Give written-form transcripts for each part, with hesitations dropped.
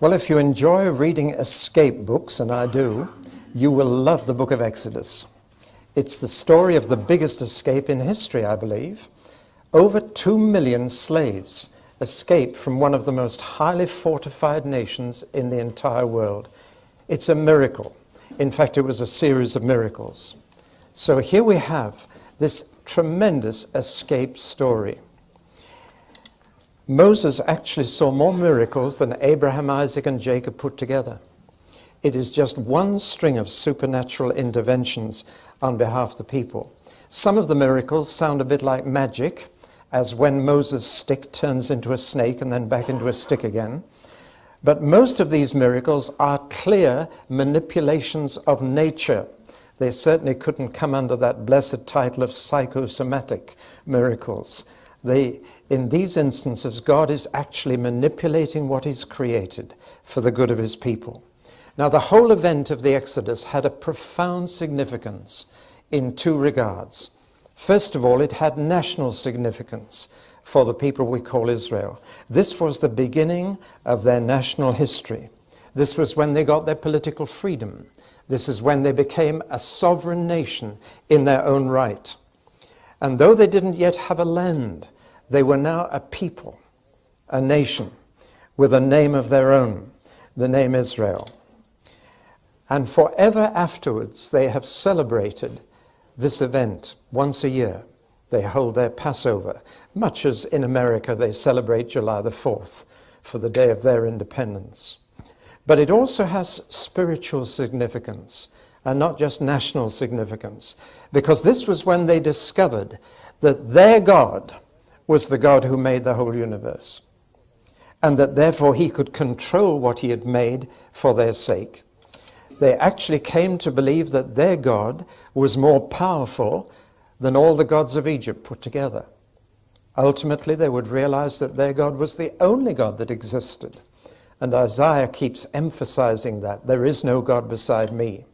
Well, if you enjoy reading escape books, and I do, you will love the book of Exodus. It's the story of the biggest escape in history, I believe. Over 2 million slaves escaped from one of the most highly fortified nations in the entire world. It's a miracle. In fact, it was a series of miracles. So here we have this tremendous escape story. Moses actually saw more miracles than Abraham, Isaac, and Jacob put together. It is just one string of supernatural interventions on behalf of the people. Some of the miracles sound a bit like magic, as when Moses' stick turns into a snake and then back into a stick again. But most of these miracles are clear manipulations of nature. They certainly couldn't come under that blessed title of psychosomatic miracles. In these instances, God is actually manipulating what He's created for the good of His people. Now, the whole event of the Exodus had a profound significance in two regards. First of all, it had national significance for the people we call Israel. This was the beginning of their national history. This was when they got their political freedom. This is when they became a sovereign nation in their own right. And though they didn't yet have a land, they were now a people, a nation, with a name of their own, the name Israel. And forever afterwards, they have celebrated this event once a year. They hold their Passover, much as in America they celebrate July the 4th for the day of their independence. But it also has spiritual significance, and not just national significance, because this was when they discovered that their God was the God who made the whole universe, and that therefore He could control what He had made for their sake. They actually came to believe that their God was more powerful than all the gods of Egypt put together. Ultimately, they would realize that their God was the only God that existed. And Isaiah keeps emphasizing that there is no God beside me.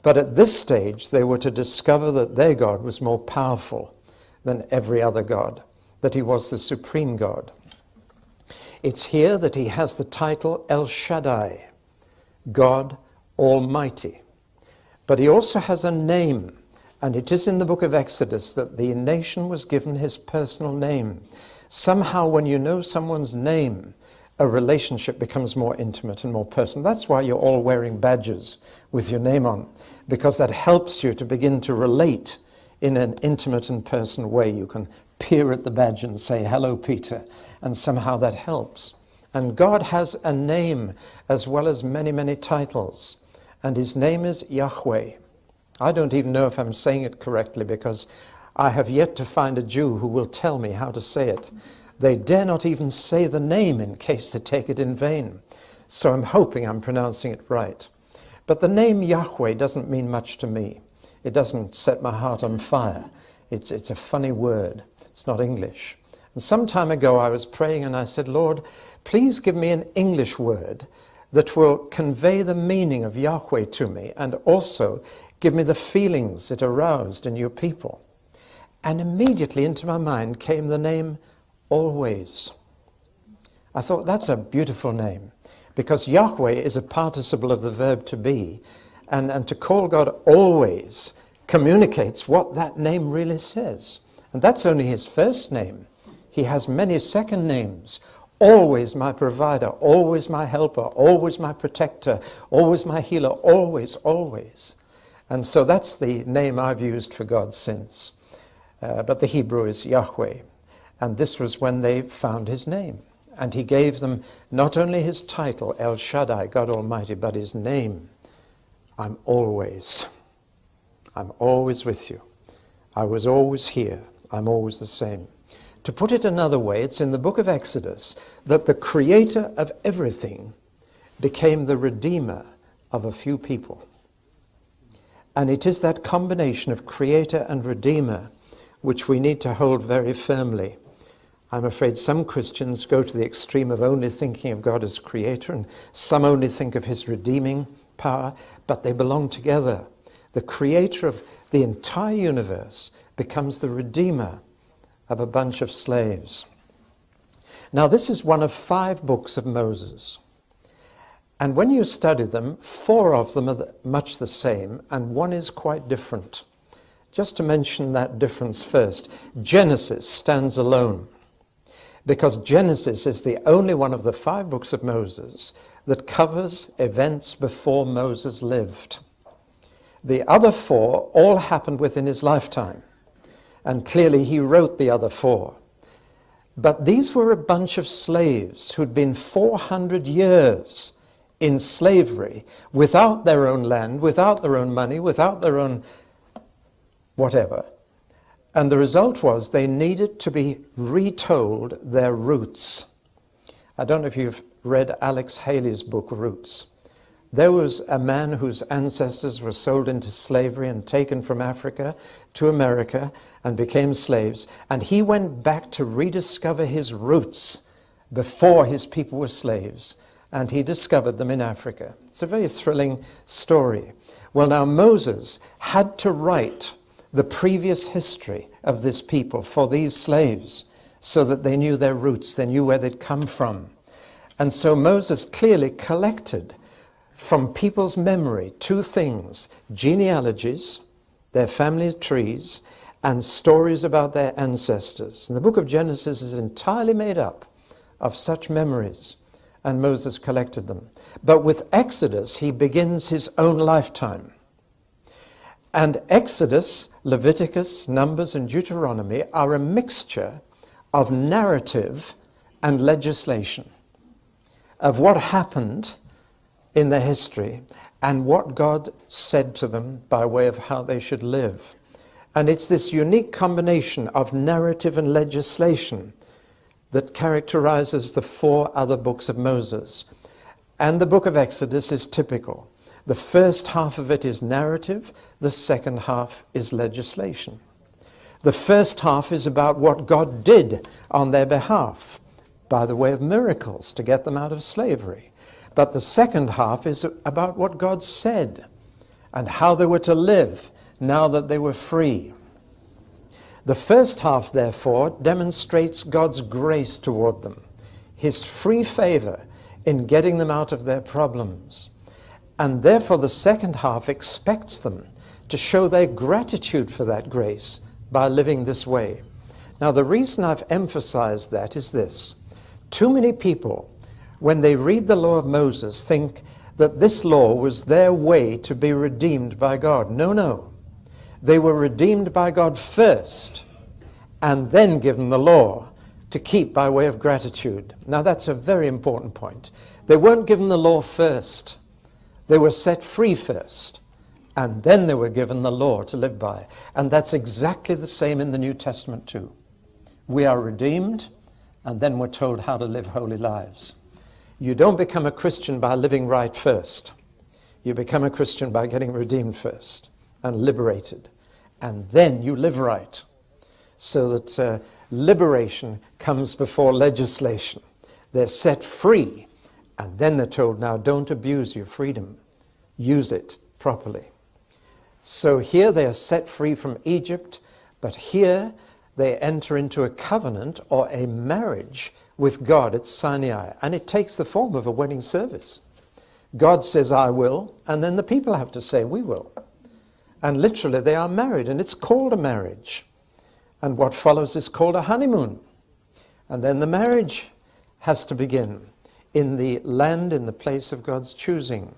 But at this stage, they were to discover that their God was more powerful than every other God, that He was the supreme God. It's here that He has the title El Shaddai, God Almighty. But He also has a name, and it is in the book of Exodus that the nation was given His personal name. Somehow when you know someone's name, a relationship becomes more intimate and more personal. That's why you're all wearing badges with your name on, because that helps you to begin to relate in an intimate and personal way. You can peer at the badge and say, "Hello, Peter," and somehow that helps. And God has a name as well as many, many titles, and His name is Yahweh. I don't even know if I'm saying it correctly, because I have yet to find a Jew who will tell me how to say it. They dare not even say the name in case they take it in vain. So I'm hoping I'm pronouncing it right. But the name Yahweh doesn't mean much to me. It doesn't set my heart on fire. It's a funny word. It's not English. And some time ago I was praying and I said, "Lord, please give me an English word that will convey the meaning of Yahweh to me, and also give me the feelings it aroused in your people." And immediately into my mind came the name Always. I thought, that's a beautiful name, because Yahweh is a participle of the verb to be, and to call God always communicates what that name really says. And that's only His first name. He has many second names. Always my provider, always my helper, always my protector, always my healer, always, always. And so that's the name I've used for God since. But the Hebrew is Yahweh. And this was when they found His name. And He gave them not only His title, El Shaddai, God Almighty, but His name. I'm always. I'm always with you. I was always here. I'm always the same. To put it another way, it's in the book of Exodus that the creator of everything became the redeemer of a few people. And it is that combination of creator and redeemer which we need to hold very firmly. I'm afraid some Christians go to the extreme of only thinking of God as creator, and some only think of His redeeming power, but they belong together. The creator of the entire universe becomes the redeemer of a bunch of slaves. Now, this is one of 5 books of Moses. And when you study them, 4 of them are much the same, and 1 is quite different. Just to mention that difference first, Genesis stands alone, because Genesis is the only one of the 5 books of Moses that covers events before Moses lived. The other 4 all happened within his lifetime, and clearly he wrote the other 4. But these were a bunch of slaves who'd been 400 years in slavery, without their own land, without their own money, without their own whatever. And the result was they needed to be retold their roots. I don't know if you've read Alex Haley's book, Roots. There was a man whose ancestors were sold into slavery and taken from Africa to America and became slaves. And he went back to rediscover his roots before his people were slaves. And he discovered them in Africa. It's a very thrilling story. Well, now Moses had to write the previous history of this people for these slaves so that they knew their roots, they knew where they'd come from. And so Moses clearly collected from people's memory 2 things: genealogies, their family trees, and stories about their ancestors. And the book of Genesis is entirely made up of such memories. And Moses collected them. But with Exodus, he begins his own lifetime. And Exodus, Leviticus, Numbers, and Deuteronomy are a mixture of narrative and legislation, of what happened in their history and what God said to them by way of how they should live. And it's this unique combination of narrative and legislation that characterizes the 4 other books of Moses. And the book of Exodus is typical. The first half of it is narrative, the second half is legislation. The first half is about what God did on their behalf by the way of miracles to get them out of slavery. But the second half is about what God said and how they were to live now that they were free. The first half, therefore, demonstrates God's grace toward them, his free favor in getting them out of their problems. And therefore, the second half expects them to show their gratitude for that grace by living this way. Now, the reason I've emphasized that is this. Too many people, when they read the law of Moses, think that this law was their way to be redeemed by God. No, no. They were redeemed by God first, and then given the law to keep by way of gratitude. Now that's a very important point. They weren't given the law first. They were set free first, and then they were given the law to live by. And that's exactly the same in the New Testament too. We are redeemed, and then we're told how to live holy lives. You don't become a Christian by living right first. You become a Christian by getting redeemed first and liberated. And then you live right, so that liberation comes before legislation. They're set free, and then they're told, now don't abuse your freedom. Use it properly. So here they are set free from Egypt, but here they enter into a covenant or a marriage with God at Sinai, and it takes the form of a wedding service. God says, I will, and then the people have to say, we will. And literally they are married, and it's called a marriage. And what follows is called a honeymoon. And then the marriage has to begin in the land, in the place of God's choosing.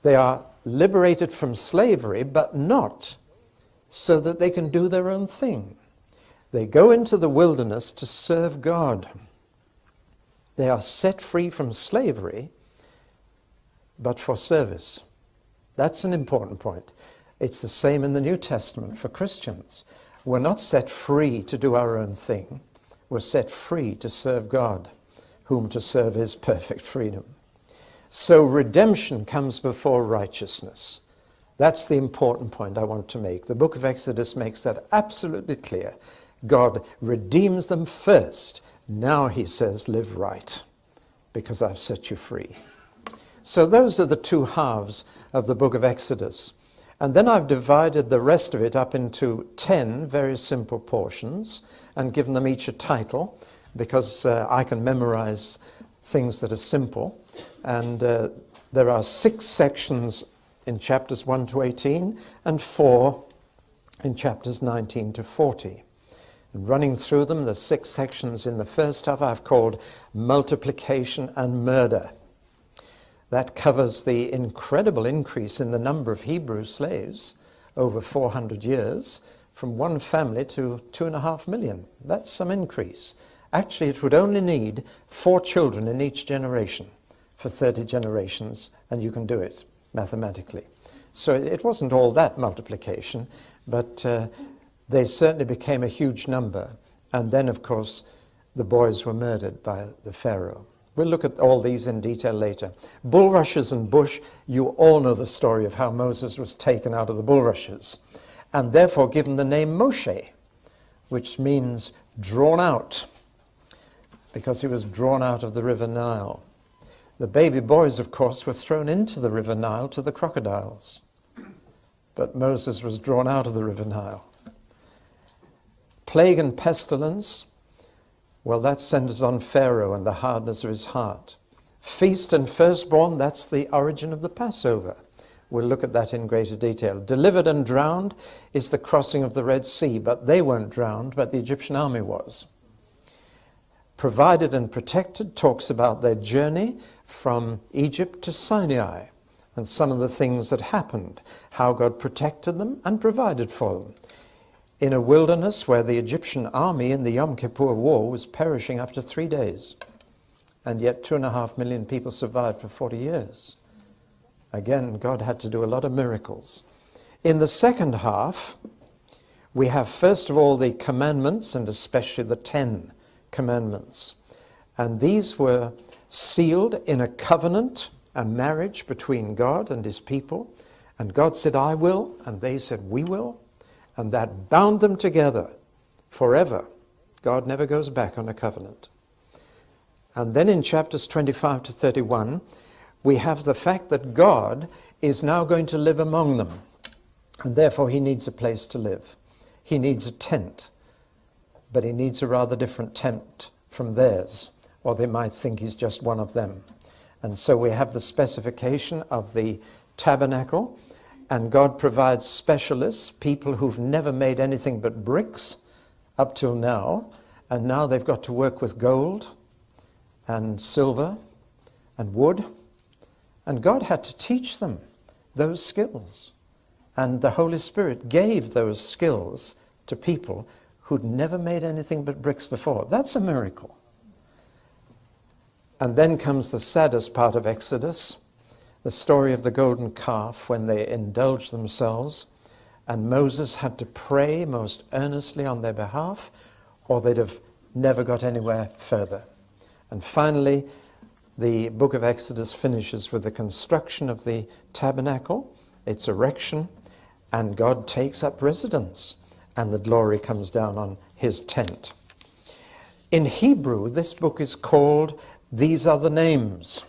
They are liberated from slavery, but not so that they can do their own thing. They go into the wilderness to serve God. They are set free from slavery, but for service. That's an important point. It's the same in the New Testament for Christians. We're not set free to do our own thing. We're set free to serve God, whom to serve is perfect freedom. So redemption comes before righteousness. That's the important point I want to make. The book of Exodus makes that absolutely clear. God redeems them first. Now he says, live right, because I've set you free. So those are the two halves of the book of Exodus. And then I've divided the rest of it up into 10 very simple portions and given them each a title, because I can memorize things that are simple. And there are 6 sections in chapters 1 to 18 and 4 in chapters 19 to 40. And running through them, the 6 sections in the first half I've called multiplication and murder. That covers the incredible increase in the number of Hebrew slaves over 400 years, from one family to 2.5 million. That's some increase. Actually, it would only need 4 children in each generation for 30 generations, and you can do it mathematically. So it wasn't all that multiplication, but they certainly became a huge number. And then, of course, the boys were murdered by the Pharaoh. We'll look at all these in detail later. Bulrushes and bush, you all know the story of how Moses was taken out of the bulrushes and therefore given the name Moshe, which means drawn out, because he was drawn out of the river Nile. The baby boys, of course, were thrown into the river Nile to the crocodiles, but Moses was drawn out of the river Nile. Plague and pestilence, well, that centers on Pharaoh and the hardness of his heart. Feast and firstborn, that's the origin of the Passover. We'll look at that in greater detail. Delivered and drowned is the crossing of the Red Sea, but they weren't drowned, but the Egyptian army was. Provided and protected talks about their journey from Egypt to Sinai and some of the things that happened, how God protected them and provided for them. In a wilderness where the Egyptian army in the Yom Kippur War was perishing after 3 days, and yet 2.5 million people survived for 40 years. Again, God had to do a lot of miracles. In the second half, we have first of all the commandments, and especially the 10 commandments. And these were sealed in a covenant, a marriage between God and his people. And God said, I will, and they said, we will. And that bound them together forever. God never goes back on a covenant. And then in chapters 25 to 31, we have the fact that God is now going to live among them. And therefore he needs a place to live. He needs a tent. But he needs a rather different tent from theirs, or they might think he's just one of them. And so we have the specification of the tabernacle. And God provides specialists, people who've never made anything but bricks up till now. And now they've got to work with gold and silver and wood. And God had to teach them those skills. And the Holy Spirit gave those skills to people who'd never made anything but bricks before. That's a miracle. And then comes the saddest part of Exodus, the story of the golden calf when they indulged themselves, and Moses had to pray most earnestly on their behalf, or they'd have never got anywhere further. And finally, the book of Exodus finishes with the construction of the tabernacle, its erection, and God takes up residence, and the glory comes down on his tent. In Hebrew, this book is called These Are the Names.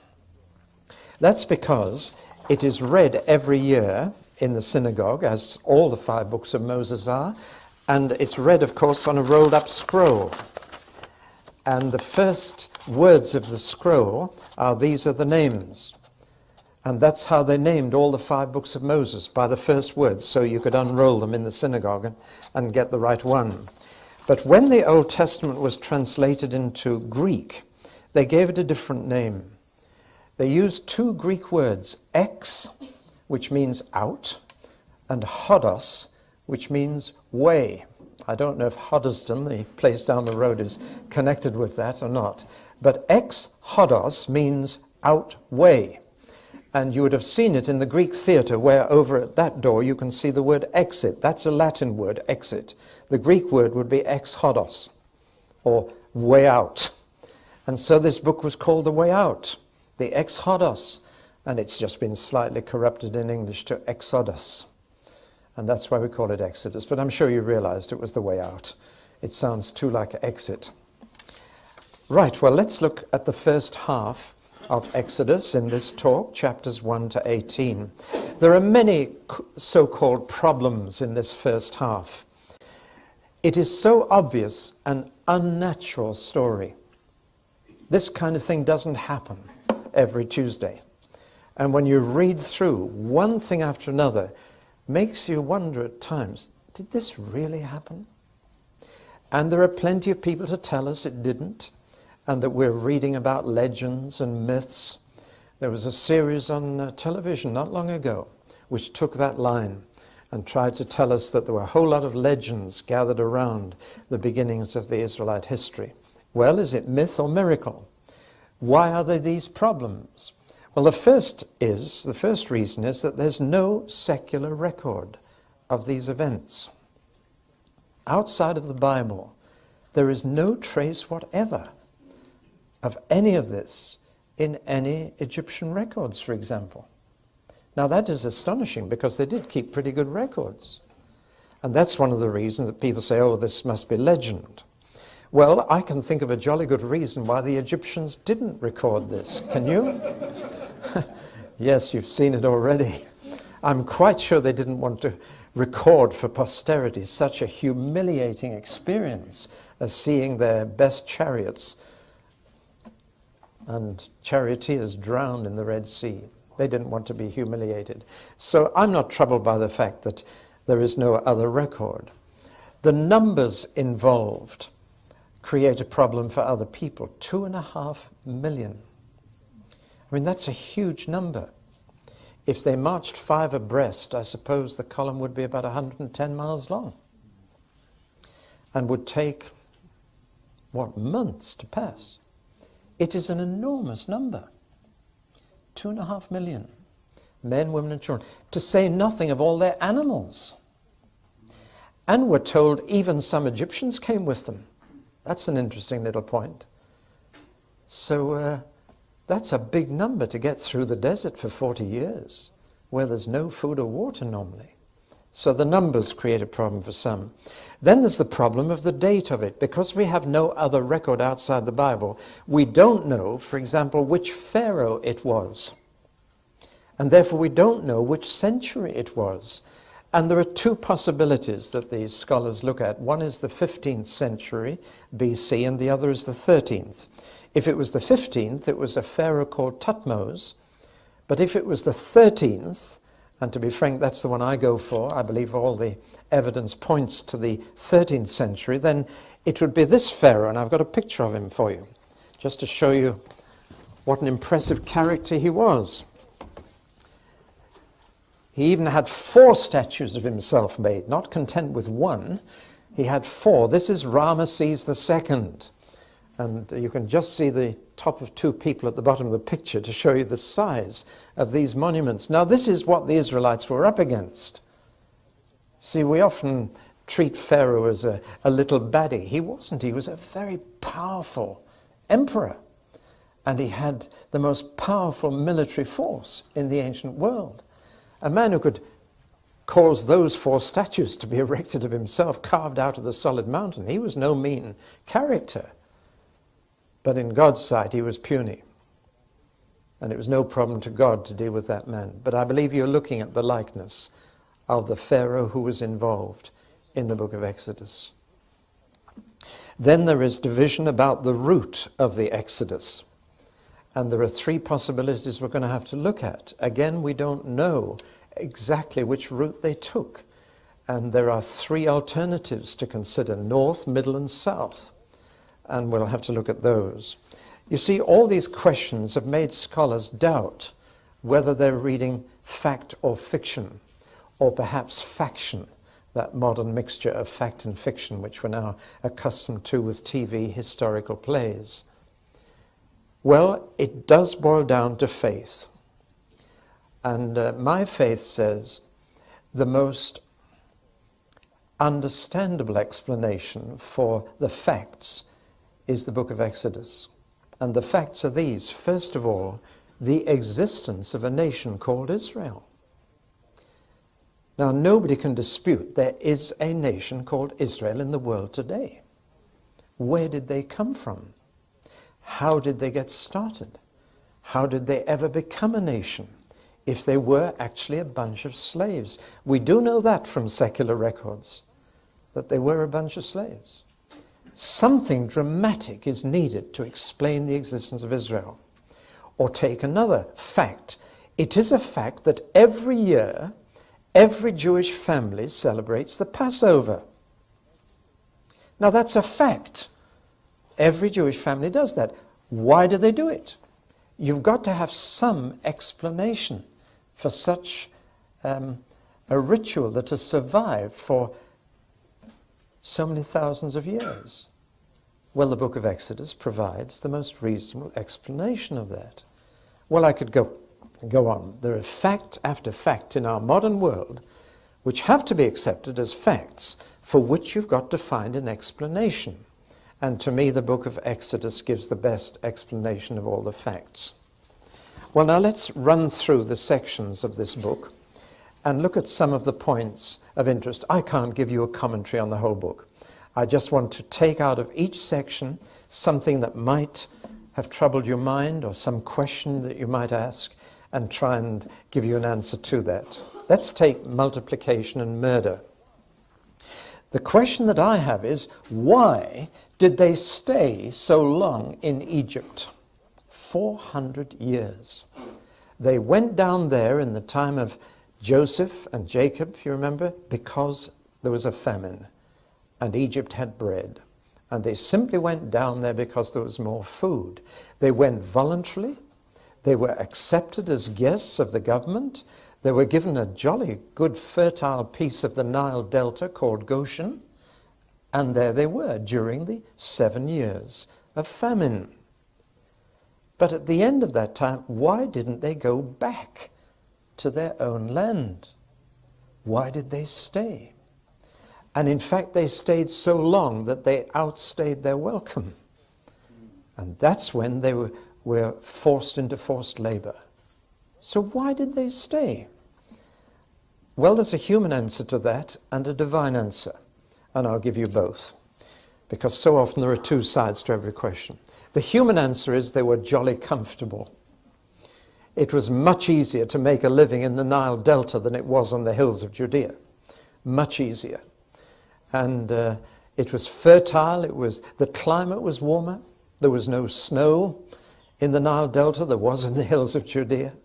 That's because it is read every year in the synagogue, as all the 5 books of Moses are, and it's read, of course, on a rolled-up scroll. And the first words of the scroll are, these are the names. And that's how they named all the 5 books of Moses, by the first words, so you could unroll them in the synagogue and get the right one. But when the Old Testament was translated into Greek, they gave it a different name. They used 2 Greek words, ex, which means out, and hodos, which means way. I don't know if Hoddesdon, the place down the road, is connected with that or not. But ex hodos means out way. And you would have seen it in the Greek theatre, where over at that door you can see the word exit. That's a Latin word, exit. The Greek word would be ex hodos, or way out. And so this book was called The Way Out, the ex hodos. And it's just been slightly corrupted in English to Exodus. And that's why we call it Exodus. But I'm sure you realized it was The Way Out. It sounds too like exit. Right, well, let's look at the first half of Exodus in this talk, chapters 1 to 18. There are many so-called problems in this first half. It is so obvious an unnatural story. This kind of thing doesn't happen. every Tuesday. And when you read through one thing after another, makes you wonder at times, did this really happen? And there are plenty of people to tell us it didn't, and that we're reading about legends and myths. There was a series on television not long ago which took that line and tried to tell us that there were a whole lot of legends gathered around the beginnings of the Israelite history. Well, is it myth or miracle? Why are there these problems? Well, the first reason is that there's no secular record of these events. Outside of the Bible, there is no trace whatever of any of this in any Egyptian records, for example. Now that is astonishing because they did keep pretty good records. And that's one of the reasons that people say, oh, this must be legend. Well, I can think of a jolly good reason why the Egyptians didn't record this. Can you? Yes, you've seen it already. I'm quite sure they didn't want to record for posterity such a humiliating experience as seeing their best chariots and charioteers drowned in the Red Sea. They didn't want to be humiliated. So I'm not troubled by the fact that there is no other record. The numbers involved create a problem for other people. 2.5 million. I mean, that's a huge number. If they marched 5 abreast, I suppose the column would be about 110 miles long and would take, what, months to pass. It is an enormous number. 2.5 million. Men, women and children. To say nothing of all their animals. And we're told even some Egyptians came with them. That's an interesting little point. So that's a big number to get through the desert for 40 years, where there's no food or water normally. So the numbers create a problem for some. Then there's the problem of the date of it. Because we have no other record outside the Bible, we don't know, for example, which pharaoh it was. And therefore we don't know which century it was. And there are 2 possibilities that these scholars look at. One is the 15th century BC, and the other is the 13th. If it was the 15th, it was a pharaoh called Thutmose. But if it was the 13th, and to be frank, that's the one I go for, I believe all the evidence points to the 13th century, then it would be this pharaoh, and I've got a picture of him for you, just to show you what an impressive character he was. He even had 4 statues of himself made, not content with 1. He had 4. This is Ramesses II. And you can just see the top of 2 people at the bottom of the picture to show you the size of these monuments. Now, this is what the Israelites were up against. See, we often treat Pharaoh as a little baddie. He wasn't. He was a very powerful emperor. And he had the most powerful military force in the ancient world. A man who could cause those 4 statues to be erected of himself, carved out of the solid mountain. He was no mean character. But in God's sight, he was puny. And it was no problem to God to deal with that man. But I believe you're looking at the likeness of the Pharaoh who was involved in the book of Exodus. Then there is division about the route of the Exodus. And there are 3 possibilities we're going to have to look at. Again, we don't know exactly which route they took. And there are 3 alternatives to consider: north, middle, and south. And we'll have to look at those. You see, all these questions have made scholars doubt whether they're reading fact or fiction, or perhaps faction, that modern mixture of fact and fiction which we're now accustomed to with TV historical plays. Well, it does boil down to faith. And my faith says the most understandable explanation for the facts is the book of Exodus. And the facts are these. First of all, the existence of a nation called Israel. Now, nobody can dispute there is a nation called Israel in the world today. Where did they come from? How did they get started? How did they ever become a nation if they were actually a bunch of slaves? We do know that from secular records, that they were a bunch of slaves. Something dramatic is needed to explain the existence of Israel. Or take another fact. It is a fact that every year, every Jewish family celebrates the Passover. Now that's a fact. Every Jewish family does that. Why do they do it? You've got to have some explanation for such a ritual that has survived for so many thousands of years. Well, the book of Exodus provides the most reasonable explanation of that. Well, I could go on. There are fact after fact in our modern world which have to be accepted as facts for which you've got to find an explanation. And to me, the book of Exodus gives the best explanation of all the facts. Well, now let's run through the sections of this book and look at some of the points of interest. I can't give you a commentary on the whole book. I just want to take out of each section something that might have troubled your mind or some question that you might ask and try and give you an answer to that. Let's take multiplication and murder. The question that I have is, why did they stay so long in Egypt? 400 years. They went down there in the time of Joseph and Jacob, you remember, because there was a famine and Egypt had bread. And they simply went down there because there was more food. They went voluntarily. They were accepted as guests of the government. They were given a jolly good fertile piece of the Nile Delta called Goshen. And there they were during the 7 years of famine. But at the end of that time, why didn't they go back to their own land? Why did they stay? And in fact, they stayed so long that they outstayed their welcome. And that's when they were forced into forced labor. So why did they stay? Well, there's a human answer to that and a divine answer. And I'll give you both, because so often there are two sides to every question. The human answer is they were jolly comfortable. It was much easier to make a living in the Nile Delta than it was on the hills of Judea. Much easier. And it was fertile. The climate was warmer. There was no snow in the Nile Delta. There was in the hills of Judea.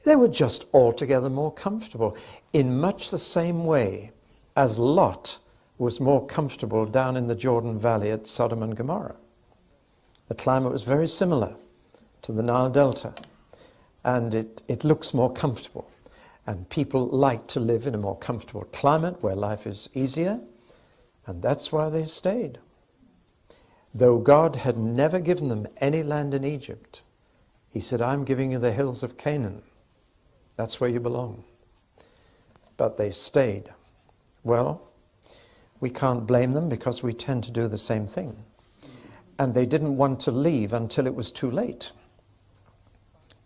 They were just altogether more comfortable, in much the same way as Lot was more comfortable down in the Jordan Valley at Sodom and Gomorrah. The climate was very similar to the Nile Delta, and it looks more comfortable. And people like to live in a more comfortable climate where life is easier, and that's why they stayed. Though God had never given them any land in Egypt, he said, I'm giving you the hills of Canaan. That's where you belong. But they stayed. Well, we can't blame them because we tend to do the same thing. And they didn't want to leave until it was too late.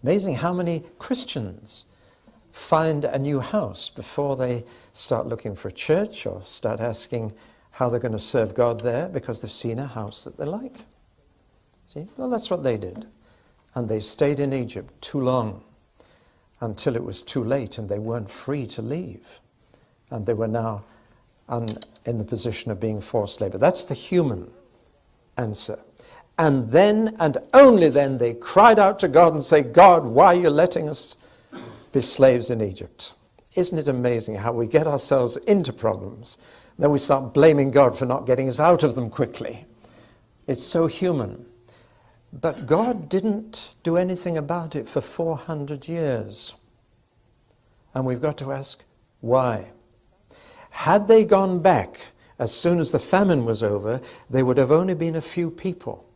Amazing how many Christians find a new house before they start looking for a church or start asking how they're going to serve God there because they've seen a house that they like. See? Well, that's what they did. And they stayed in Egypt too long until it was too late and they weren't free to leave. And they were now in the position of being forced labor. That's the human answer. And then, and only then, they cried out to God and say, God, why are you letting us be slaves in Egypt? Isn't it amazing how we get ourselves into problems, then we start blaming God for not getting us out of them quickly? It's so human. But God didn't do anything about it for 400 years. And we've got to ask, why? Had they gone back as soon as the famine was over, there would have only been a few people.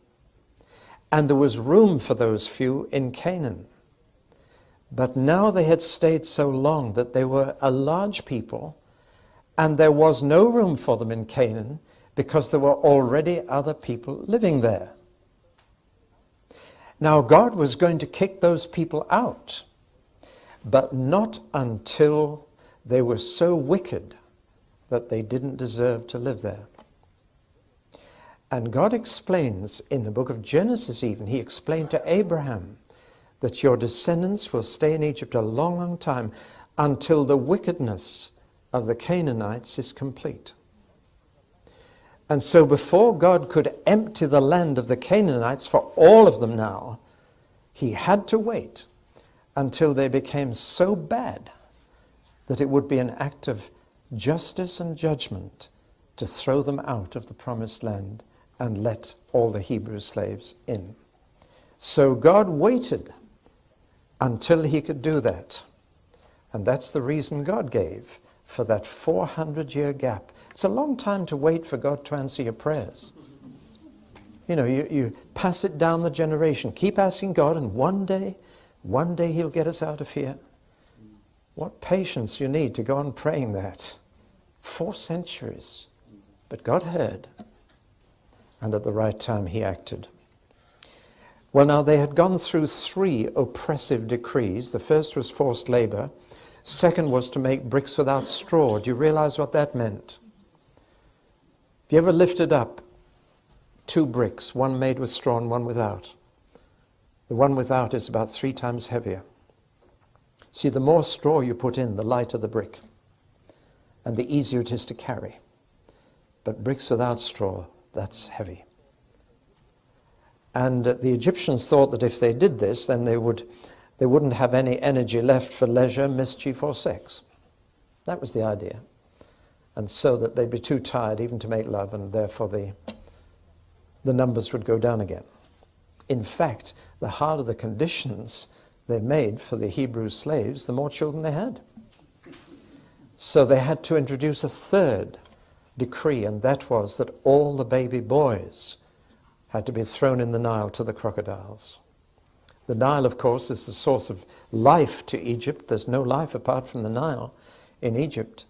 And there was room for those few in Canaan. But now they had stayed so long that they were a large people, and there was no room for them in Canaan because there were already other people living there. Now God was going to kick those people out, but not until they were so wicked that they didn't deserve to live there. And God explains in the book of Genesis even, he explained to Abraham that your descendants will stay in Egypt a long, long time until the wickedness of the Canaanites is complete. And so before God could empty the land of the Canaanites for all of them now, He had to wait until they became so bad that it would be an act of justice and judgment to throw them out of the promised land and let all the Hebrew slaves in. So God waited until he could do that. And that's the reason God gave for that 400-year gap. It's a long time to wait for God to answer your prayers. You know, you pass it down the generation. Keep asking God, and one day he'll get us out of here. What patience you need to go on praying that. 4 centuries. But God heard. And at the right time he acted. Well, now they had gone through 3 oppressive decrees. The first was forced labor. Second was to make bricks without straw. Do you realize what that meant? Have you ever lifted up 2 bricks, one made with straw and one without? The one without is about 3 times heavier. See, the more straw you put in, the lighter the brick, and the easier it is to carry. But bricks without straw, that's heavy. And the Egyptians thought that if they did this, then they wouldn't have any energy left for leisure, mischief, or sex. That was the idea. And so that they'd be too tired even to make love, and therefore the numbers would go down again. In fact, the harder the conditions they made for the Hebrew slaves, the more children they had. So they had to introduce a 3rd decree, and that was that all the baby boys had to be thrown in the Nile to the crocodiles. The Nile, of course, is the source of life to Egypt. There's no life apart from the Nile in Egypt.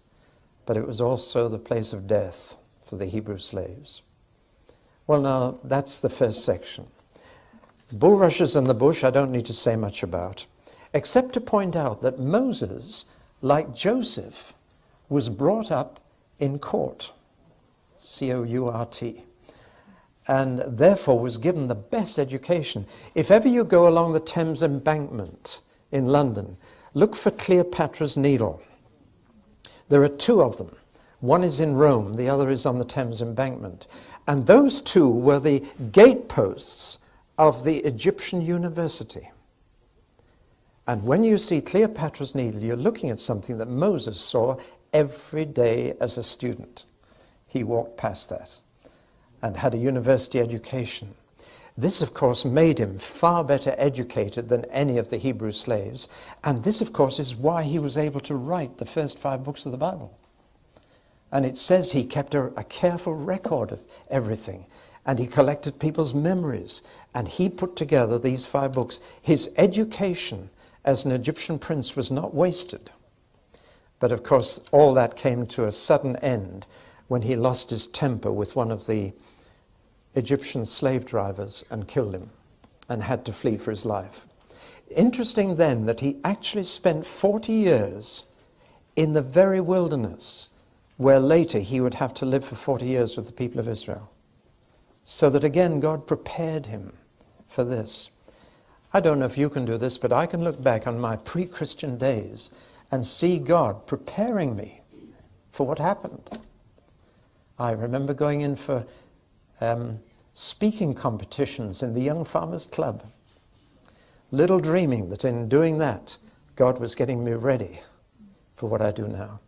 But it was also the place of death for the Hebrew slaves. Well, now, that's the first section. The bulrushes and the bush I don't need to say much about, except to point out that Moses, like Joseph, was brought up in court, C-O-U-R-T, and therefore was given the best education. If ever you go along the Thames embankment in London, look for Cleopatra's Needle. There are 2 of them. One is in Rome, the other is on the Thames embankment. And those 2 were the gateposts of the Egyptian university. And when you see Cleopatra's Needle, you're looking at something that Moses saw every day as a student. He walked past that and had a university education. This, of course, made him far better educated than any of the Hebrew slaves. And this, of course, is why he was able to write the first 5 books of the Bible. And it says he kept a careful record of everything. And he collected people's memories. And he put together these 5 books. His education as an Egyptian prince was not wasted. But of course, all that came to a sudden end when he lost his temper with one of the Egyptian slave drivers and killed him and had to flee for his life. Interesting then that he actually spent 40 years in the very wilderness where later he would have to live for 40 years with the people of Israel. So that again, God prepared him for this. I don't know if you can do this, but I can look back on my pre-Christian days and see God preparing me for what happened. I remember going in for speaking competitions in the Young Farmers Club, little dreaming that in doing that, God was getting me ready for what I do now.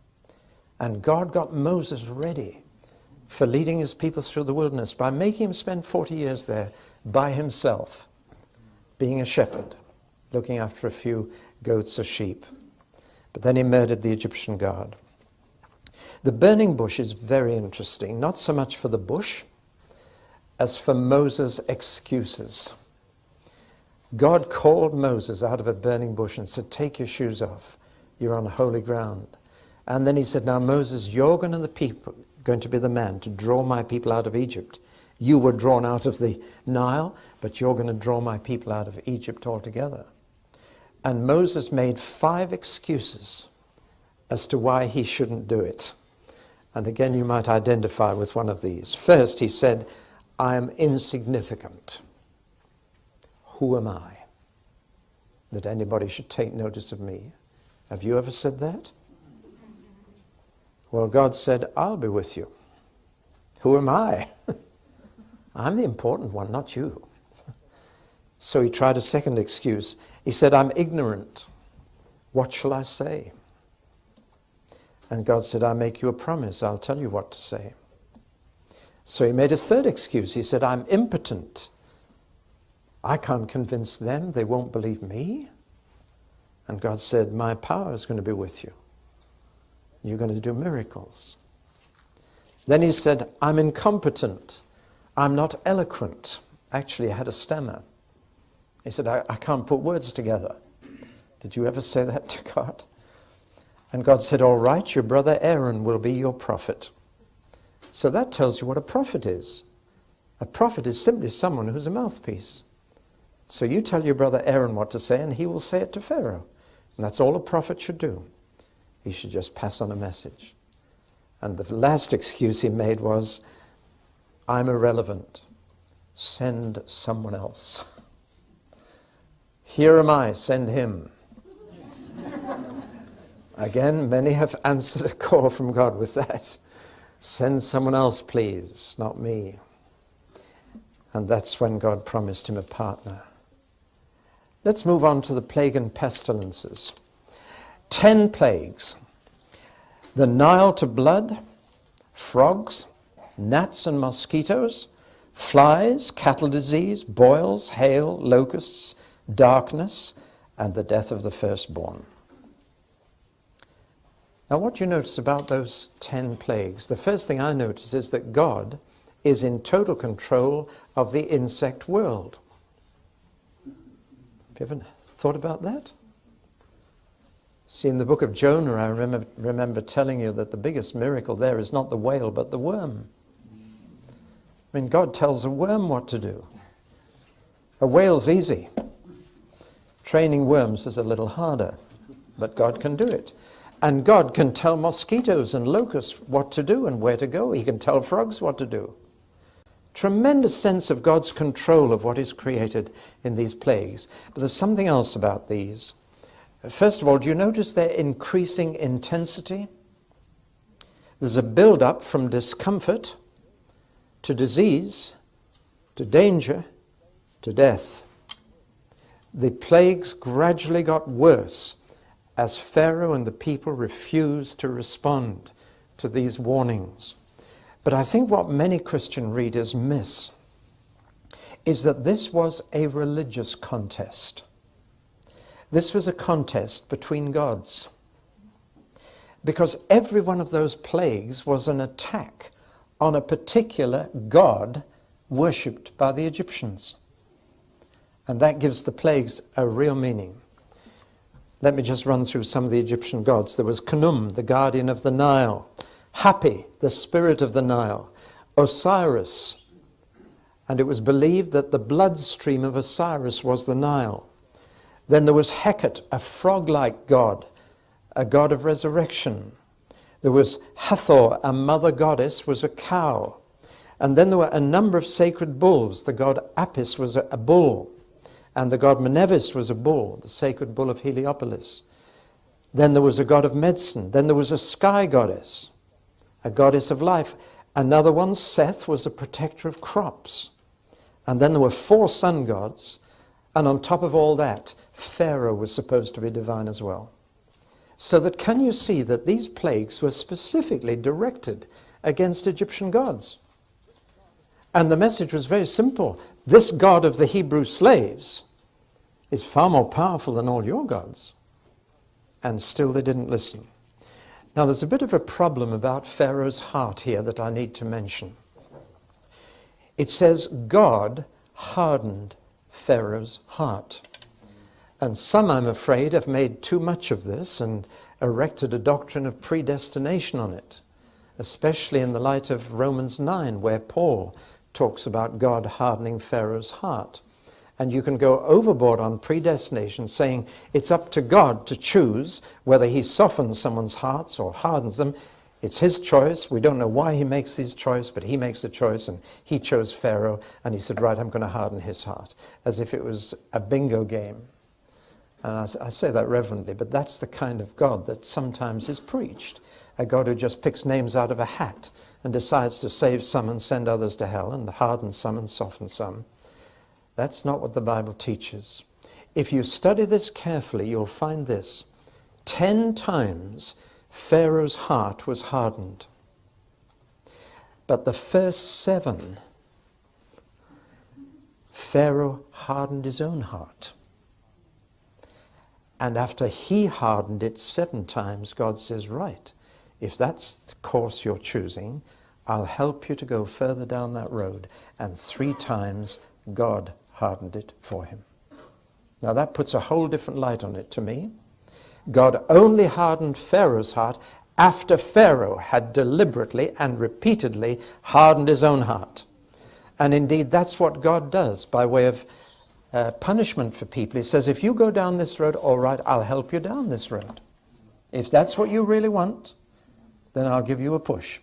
And God got Moses ready for leading his people through the wilderness by making him spend 40 years there by himself, being a shepherd, looking after a few goats or sheep. But then he murdered the Egyptian guard. The burning bush is very interesting, not so much for the bush as for Moses' excuses. God called Moses out of a burning bush and said, take your shoes off. You're on holy ground. And then he said, now Moses, you're going to be the man to draw my people out of Egypt. You were drawn out of the Nile, but you're going to draw my people out of Egypt altogether. And Moses made 5 excuses as to why he shouldn't do it. And again, you might identify with one of these. First, he said, I am insignificant. Who am I that anybody should take notice of me? Have you ever said that? Well, God said, I'll be with you. Who am I? I'm the important one, not you. So he tried a second excuse. He said, I'm ignorant. What shall I say? And God said, I make you a promise. I'll tell you what to say. So he made a third excuse. He said, I'm impotent. I can't convince them. They won't believe me. And God said, my power is going to be with you. You're going to do miracles. Then he said, I'm incompetent. I'm not eloquent. Actually, I had a stammer. He said, I can't put words together. Did you ever say that to God? And God said, all right, your brother Aaron will be your prophet. So that tells you what a prophet is. A prophet is simply someone who's a mouthpiece. So you tell your brother Aaron what to say, and he will say it to Pharaoh. And that's all a prophet should do. He should just pass on a message. And the last excuse he made was, I'm irrelevant. Send someone else. Here am I, send him. Again, many have answered a call from God with that. Send someone else, please, not me. And that's when God promised him a partner. Let's move on to the plague and pestilences. 10 plagues. The Nile to blood, frogs, gnats and mosquitoes, flies, cattle disease, boils, hail, locusts, darkness, and the death of the firstborn. Now, what do you notice about those 10 plagues? The first thing I notice is that God is in total control of the insect world. Have you ever thought about that? See, in the book of Jonah, I remember telling you that the biggest miracle there is not the whale, but the worm. I mean, God tells a worm what to do. A whale's easy. Training worms is a little harder, but God can do it. And God can tell mosquitoes and locusts what to do and where to go. He can tell frogs what to do. Tremendous sense of God's control of what is created in these plagues. But there's something else about these. First of all, do you notice their increasing intensity? There's a build-up from discomfort to disease, to danger, to death. The plagues gradually got worse as Pharaoh and the people refused to respond to these warnings. But I think what many Christian readers miss is that this was a religious contest. This was a contest between gods. Because every one of those plagues was an attack on a particular god worshipped by the Egyptians. And that gives the plagues a real meaning. Let me just run through some of the Egyptian gods. There was Khnum, the guardian of the Nile. Hapi, the spirit of the Nile. Osiris. And it was believed that the bloodstream of Osiris was the Nile. Then there was Heket, a frog-like god, a god of resurrection. There was Hathor, a mother goddess, was a cow. And then there were a number of sacred bulls. The god Apis was a bull. And the god Mnevis was a bull, the sacred bull of Heliopolis. Then there was a god of medicine. Then there was a sky goddess, a goddess of life. Another one, Seth, was a protector of crops. And then there were 4 sun gods. And on top of all that, Pharaoh was supposed to be divine as well. So that can you see that these plagues were specifically directed against Egyptian gods? And the message was very simple. This God of the Hebrew slaves is far more powerful than all your gods. And still they didn't listen. Now there's a bit of a problem about Pharaoh's heart here that I need to mention. It says God hardened Pharaoh's heart. And some, I'm afraid, have made too much of this and erected a doctrine of predestination on it, especially in the light of Romans 9, where Paul talks about God hardening Pharaoh's heart. And you can go overboard on predestination, saying it's up to God to choose whether he softens someone's hearts or hardens them. It's his choice. We don't know why he makes his choice, but he makes the choice, and he chose Pharaoh, and he said, right, I'm going to harden his heart, as if it was a bingo game. And I say that reverently, but that's the kind of God that sometimes is preached, a God who just picks names out of a hat and decides to save some and send others to hell, and harden some and soften some. That's not what the Bible teaches. If you study this carefully, you'll find this. 10 times Pharaoh's heart was hardened. But the first 7, Pharaoh hardened his own heart. And after he hardened it 7 times, God says, right, if that's the course you're choosing, I'll help you to go further down that road. And 3 times, God hardened it for him. Now that puts a whole different light on it to me. God only hardened Pharaoh's heart after Pharaoh had deliberately and repeatedly hardened his own heart. And indeed, that's what God does by way of punishment for people. He says, if you go down this road, all right, I'll help you down this road. If that's what you really want, then I'll give you a push.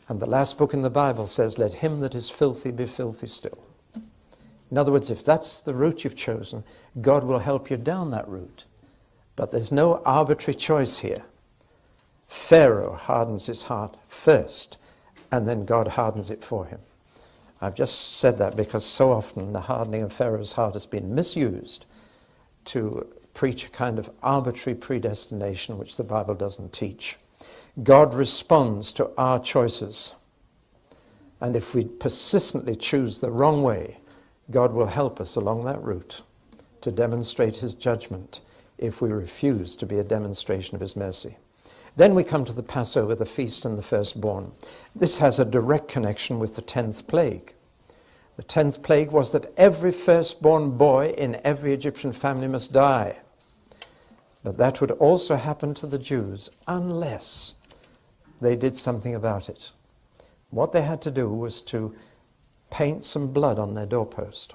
And the last book in the Bible says, let him that is filthy be filthy still. In other words, if that's the route you've chosen, God will help you down that route. But there's no arbitrary choice here. Pharaoh hardens his heart first, and then God hardens it for him. I've just said that because so often the hardening of Pharaoh's heart has been misused to preach a kind of arbitrary predestination which the Bible doesn't teach. God responds to our choices. And if we persistently choose the wrong way, God will help us along that route to demonstrate his judgment if we refuse to be a demonstration of his mercy. Then we come to the Passover, the feast and the firstborn. This has a direct connection with the 10th plague. The 10th plague was that every firstborn boy in every Egyptian family must die. But that would also happen to the Jews unless they did something about it. What they had to do was to paint some blood on their doorpost.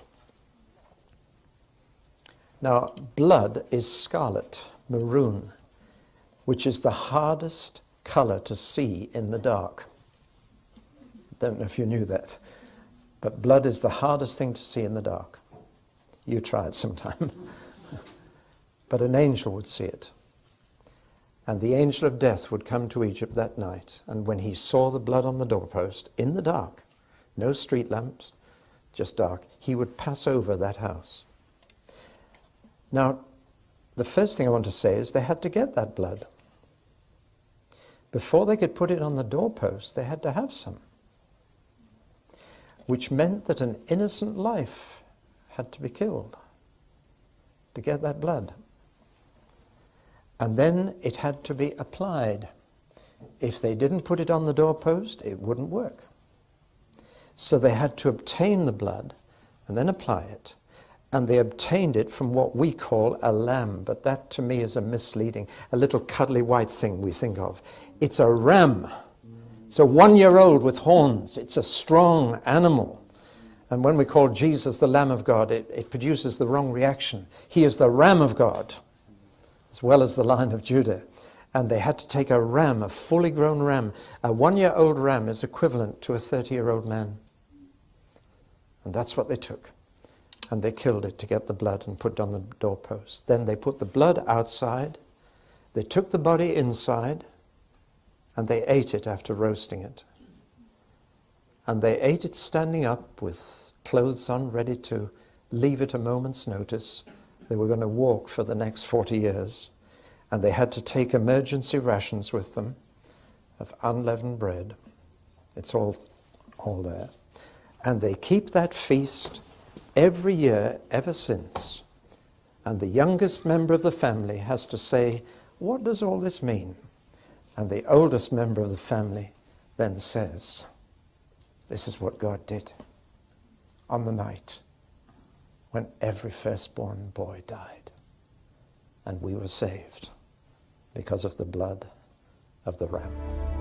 Now, blood is scarlet, maroon, which is the hardest color to see in the dark. Don't know if you knew that, but blood is the hardest thing to see in the dark. You try it sometime. But an angel would see it. And the angel of death would come to Egypt that night, and when he saw the blood on the doorpost, in the dark, no street lamps, just dark, he would pass over that house. Now, the first thing I want to say is they had to get that blood. Before they could put it on the doorpost, they had to have some, which meant that an innocent life had to be killed to get that blood. And then it had to be applied. If they didn't put it on the doorpost, it wouldn't work. So they had to obtain the blood and then apply it. And they obtained it from what we call a lamb, but that to me is a misleading, a little cuddly white thing we think of. It's a ram. It's a 1-year-old with horns. It's a strong animal. And when we call Jesus the Lamb of God, it produces the wrong reaction. He is the Ram of God, as well as the Lion of Judah. And they had to take a ram, a fully grown ram. A 1-year-old ram is equivalent to a 30-year-old man. And that's what they took. And they killed it to get the blood and put it on the doorpost. Then they put the blood outside. They took the body inside, and they ate it after roasting it. And they ate it standing up with clothes on, ready to leave at a moment's notice. They were going to walk for the next 40 years. And they had to take emergency rations with them of unleavened bread. It's all there. And they keep that feast every year ever since. And the youngest member of the family has to say, what does all this mean? And the oldest member of the family then says, this is what God did on the night when every firstborn boy died. And we were saved because of the blood of the ram.